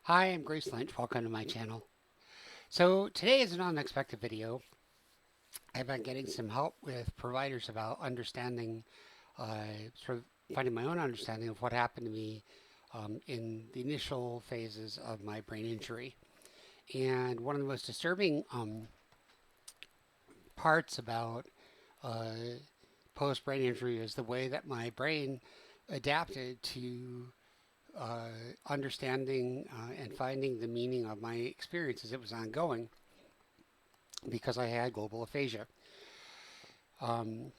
Hi, I'm Grace Lynch. Welcome to my channel. So today is an unexpected video. I've been getting some help with providers about understanding, sort of finding my own understanding of what happened to me in the initial phases of my brain injury. And one of the most disturbing parts about uh, post-brain injury is the way that my brain adapted to uh, understanding and finding the meaning of my experience as it was ongoing because I had global aphasia. Um,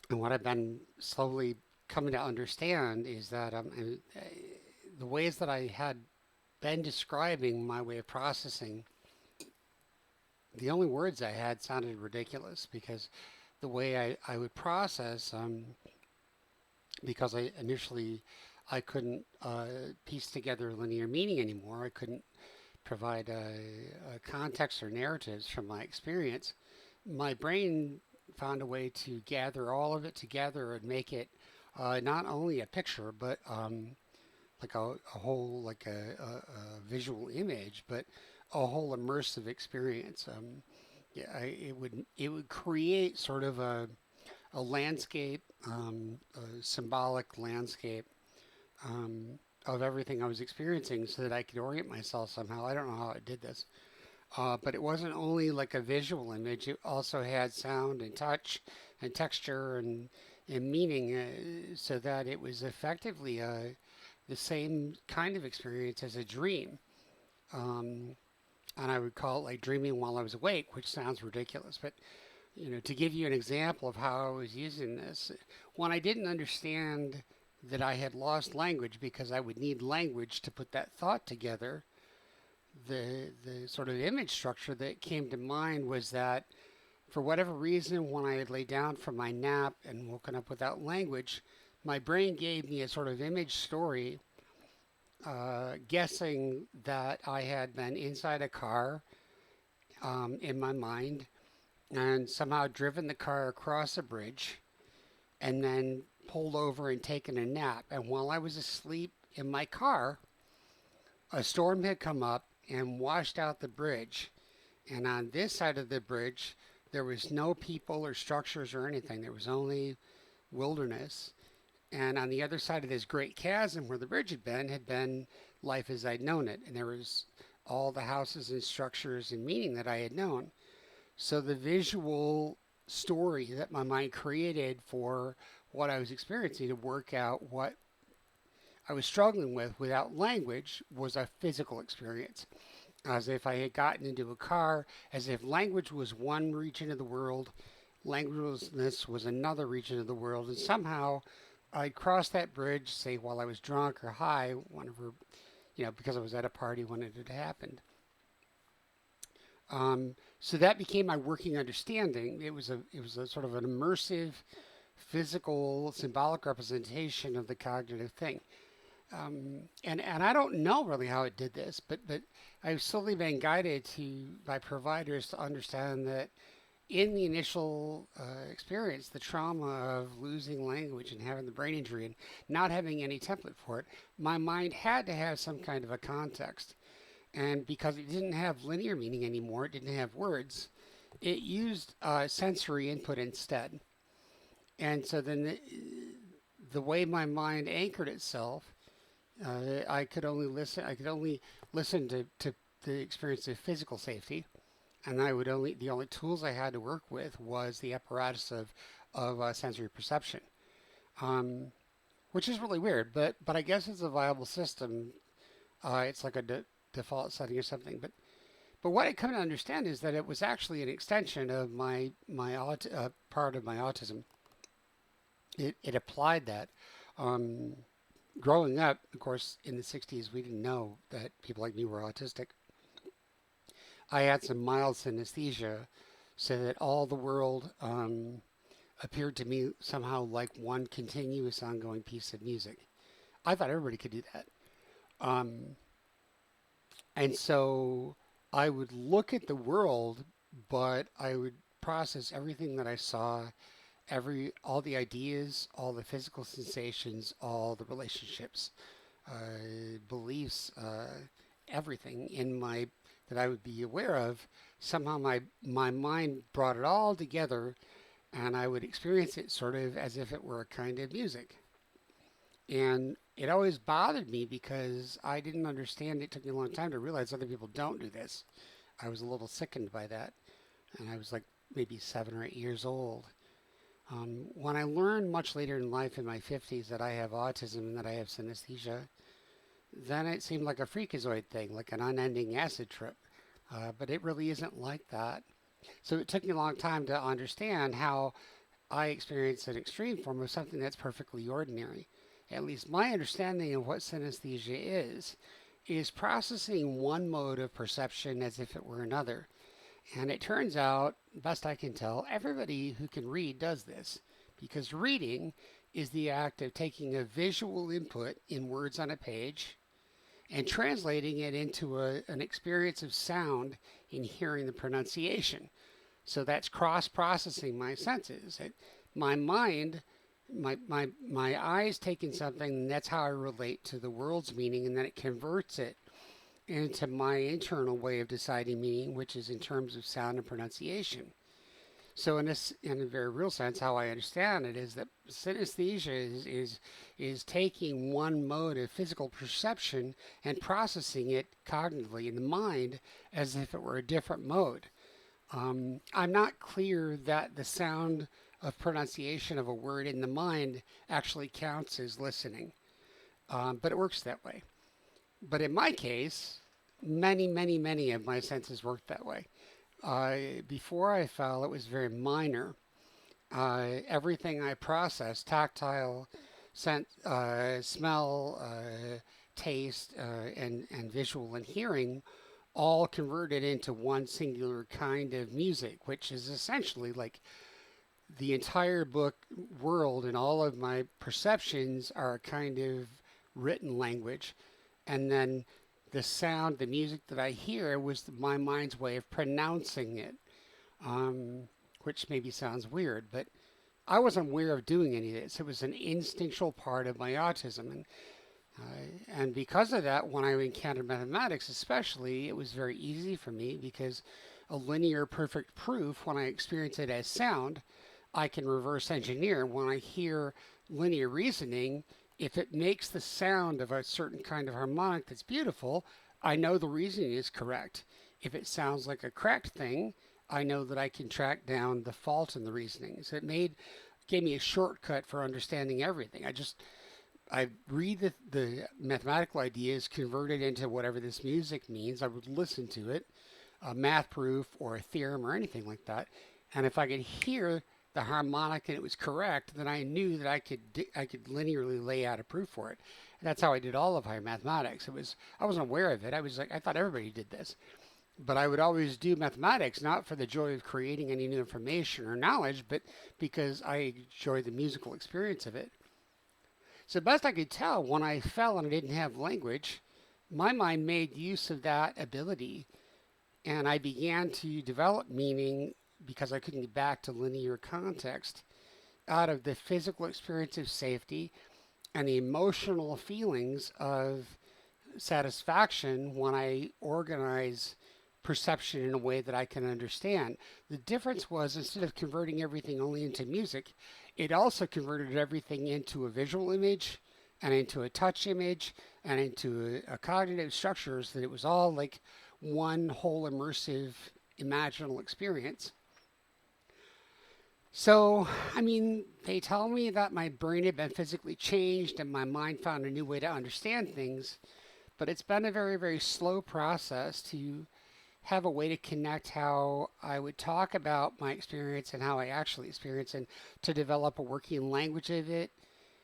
and what I've been slowly coming to understand is that the ways that I had been describing my way of processing, the only words I had sounded ridiculous because the way I would process, because I couldn't piece together linear meaning anymore. I couldn't provide a context or narratives from my experience. My brain found a way to gather all of it together and make it not only a picture, but like a whole, like a visual image, but a whole immersive experience. Yeah, it would create sort of a landscape, a symbolic landscape of everything I was experiencing, so that I could orient myself somehow. I don't know how it did this. But it wasn't only like a visual image, it also had sound and touch and texture and meaning, so that it was effectively the same kind of experience as a dream. Um, and I would call it like dreaming while I was awake, which sounds ridiculous. But, to give you an example of how I was using this, when I didn't understand that I had lost language because I would need language to put that thought together, the sort of image structure that came to mind was that for whatever reason, when I had laid down from my nap and woken up without language, my brain gave me a sort of image story, guessing that I had been inside a car in my mind and somehow driven the car across a bridge and then pulled over and taken a nap. And while I was asleep in my car, a storm had come up and washed out the bridge. And on this side of the bridge, there was no people or structures or anything. There was only wilderness. And on the other side of this great chasm where the bridge had been life as I'd known it. And there was all the houses and structures and meaning that I had known. So the visual story that my mind created for what I was experiencing to work out what I was struggling with without language was a physical experience, as if I had gotten into a car, as if language was one region of the world, languagelessness was another region of the world, and somehow I'd crossed that bridge, say while I was drunk or high, whenever, because I was at a party when it had happened. So that became my working understanding. It was a sort of an immersive, physical, symbolic representation of the cognitive thing. And I don't know really how it did this, but I've slowly been guided by providers to understand that in the initial experience, the trauma of losing language and having the brain injury and not having any template for it, my mind had to have some kind of a context. And because it didn't have linear meaning anymore, it didn't have words, it used sensory input instead. And so then the way my mind anchored itself, I could only listen to the experience of physical safety, and the only tools I had to work with was the apparatus of sensory perception, um, which is really weird. But I guess it's a viable system. It's like a default setting or something. But what I come to understand is that it was actually an extension of my part of my autism. It applied that. Um, Growing up, of course, in the 60s, we didn't know that people like me were autistic. I had some mild synesthesia, so that all the world appeared to me somehow like one continuous, ongoing piece of music. I thought everybody could do that. Um, and so I would look at the world, but I would process everything that I saw, all the ideas, all the physical sensations, all the relationships, beliefs, everything in my that I would be aware of. Somehow my mind brought it all together, and I would experience it sort of as if it were a kind of music. And it always bothered me because I didn't understand. It took me a long time to realize other people don't do this. I was a little sickened by that, and I was like maybe 7 or 8 years old. When I learned much later in life, in my 50s, that I have autism and that I have synesthesia, then it seemed like a freakazoid thing, like an unending acid trip. But it really isn't like that. So it took me a long time to understand how I experience an extreme form of something that's perfectly ordinary. At least my understanding of what synesthesia is processing one mode of perception as if it were another. And it turns out, best I can tell, everybody who can read does this, because reading is the act of taking a visual input in words on a page and translating it into an experience of sound in hearing the pronunciation. So that's cross-processing my senses. My mind, my eyes taking something, and that's how I relate to the world's meaning, and then it converts it into my internal way of deciding meaning, which is in terms of sound and pronunciation. So in a very real sense, how I understand it is that synesthesia is taking one mode of physical perception and processing it cognitively in the mind as if it were a different mode. I'm not clear that the sound of pronunciation of a word in the mind actually counts as listening, but it works that way. But in my case, many of my senses worked that way. Before I fell, it was very minor. Everything I processed, tactile, scent, smell, taste, and visual and hearing, all converted into one singular kind of music, which is essentially like the entire book world, and all of my perceptions are a kind of written language. And then the sound, the music that I hear was my mind's way of pronouncing it, which maybe sounds weird, but I wasn't aware of doing any of this. It was an instinctual part of my autism. And because of that, when I encountered mathematics especially, it was very easy for me because a linear perfect proof, when I experience it as sound, I can reverse engineer. When I hear linear reasoning, if it makes the sound of a certain kind of harmonic that's beautiful, I know the reasoning is correct. If it sounds like a cracked thing, I know that I can track down the fault in the reasoning. So it gave me a shortcut for understanding everything. I read the mathematical ideas, convert it into whatever this music means. I would listen to it, a math proof or a theorem or anything like that. And if I could hear the harmonic and it was correct, then I knew that I could linearly lay out a proof for it. And that's how I did all of higher mathematics. I wasn't aware of it. I thought everybody did this. But I would always do mathematics, not for the joy of creating any new information or knowledge, but because I enjoyed the musical experience of it. So best I could tell, when I fell and I didn't have language, my mind made use of that ability, and I began to develop meaning because I couldn't get back to linear context out of the physical experience of safety and the emotional feelings of satisfaction when I organize perception in a way that I can understand. The difference was, instead of converting everything only into music, it also converted everything into a visual image and into a touch image and into a cognitive structures, that it was all like one whole immersive imaginal experience. So, they tell me that my brain had been physically changed and my mind found a new way to understand things, but it's been a very, very slow process to have a way to connect how I would talk about my experience and how I actually experience, and to develop a working language of it,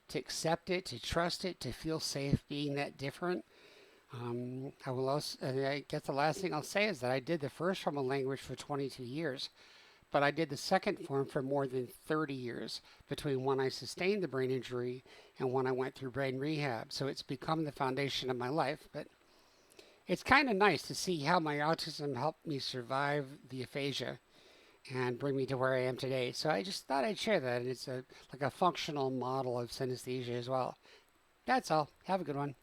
to accept it, to trust it, to feel safe being that different. I guess the last thing I'll say is that I did the first form of language for 22 years, but I did the second form for more than 30 years between when I sustained the brain injury and when I went through brain rehab. So it's become the foundation of my life, but it's kind of nice to see how my autism helped me survive the aphasia and bring me to where I am today. So I just thought I'd share that. And it's like a functional model of synesthesia as well. That's all. Have a good one.